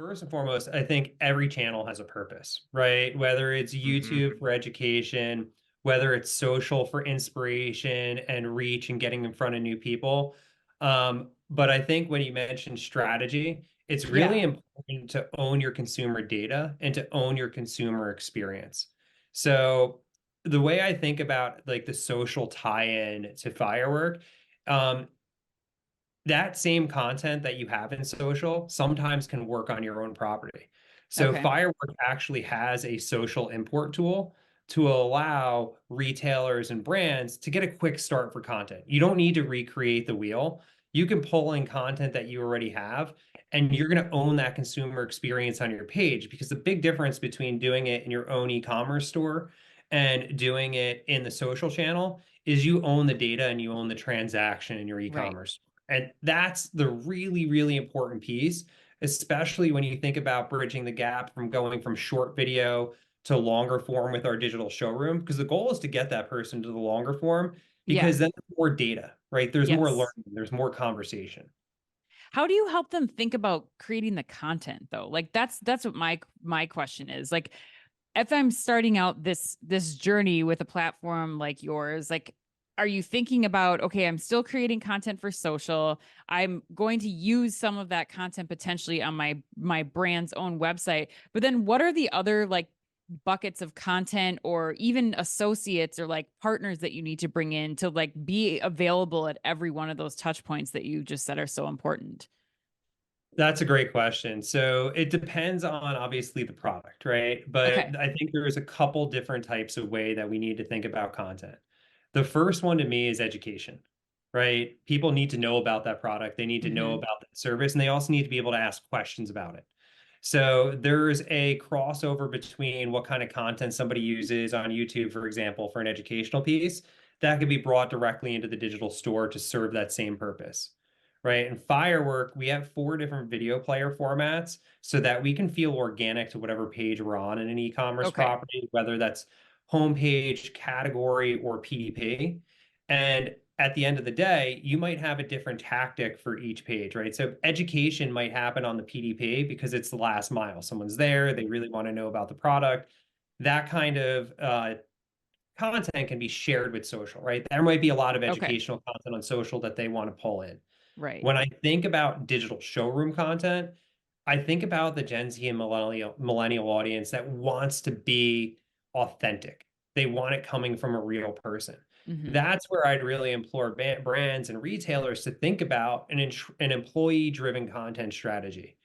First and foremost, I think every channel has a purpose, right? Whether it's Hmm. YouTube for education, whether it's social for inspiration and reach and getting in front of new people. But I think when you mention strategy, it's really Yeah. important to own your consumer data and to own your consumer experience. So the way I think about like the social tie-in to Firework, um, that same content that you have in social sometimes can work on your own property. So Okay. Firework actually has a social import tool to allow retailers and brands to get a quick start for content. You don't need to recreate the wheel. You can pull in content that you already have, and you're going to own that consumer experience on your page because the big difference between doing it in your own e-commerce store and doing it in the social channel is you own the data and you own the transaction in your Right. e-commerce. And that's the really, really important piece, especially when you think about bridging the gap from going from short video to longer form with our digital showroom, because the goal is to get that person to the longer form Yeah. because then there's more data, right? There's more Yes. learning, there's more conversation. How do you help them think about creating the content though? Like that's what my question is. Like if I'm starting out this journey with a platform like yours, like are you thinking about, okay, I'm still creating content for social. I'm going to use some of that content potentially on my brand's own website. But then what are the other like buckets of content or even associates or like partners that you need to bring in to like be available at every one of those touch points that you just said are so important? That's a great question. So it depends on obviously the product, right? Okay. But I think there's a couple different types of way that we need to think about content. The first one to me is education, right? People need to know about that product. They need to know Hmm. about that service, and they also need to be able to ask questions about it. So there's a crossover between what kind of content somebody uses on YouTube, for example, for an educational piece that could be brought directly into the digital store to serve that same purpose, right? And Firework, we have four different video player formats so that we can feel organic to whatever page we're on in an e-commerce Okay. property, whether that's homepage, category, or PDP. And at the end of the day, you might have a different tactic for each page, right? So education might happen on the PDP because it's the last mile. Someone's there, they really want to know about the product. That kind of content can be shared with social, right? There might be a lot of Okay. educational content on social that they want to pull in. Right. When I think about digital showroom content, I think about the Gen Z and millennial audience that wants to be authentic. They want it coming from a real person. Hmm. That's where I'd really implore brands and retailers to think about an employee-driven content strategy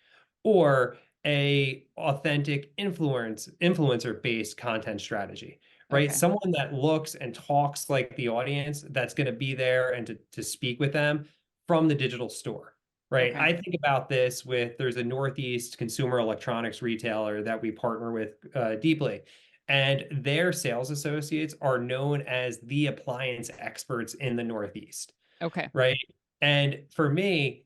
or a authentic influencer-based content strategy, right? Okay. Someone that looks and talks like the audience that's going to be there and to speak with them from the digital store. Right. Okay. I think about this with there's a Northeast consumer electronics retailer that we partner with deeply, and their sales associates are known as the appliance experts in the Northeast. Okay. Right. And for me,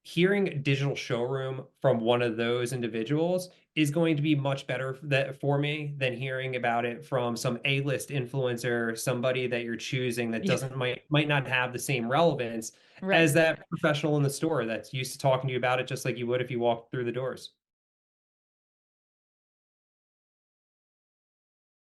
hearing digital showroom from one of those individuals is going to be much better for me than hearing about it from some A-list influencer, somebody that you're choosing that Yeah. doesn't might not have the same relevance as Right. that professional in the store that's used to talking to you about it just like you would if you walked through the doors.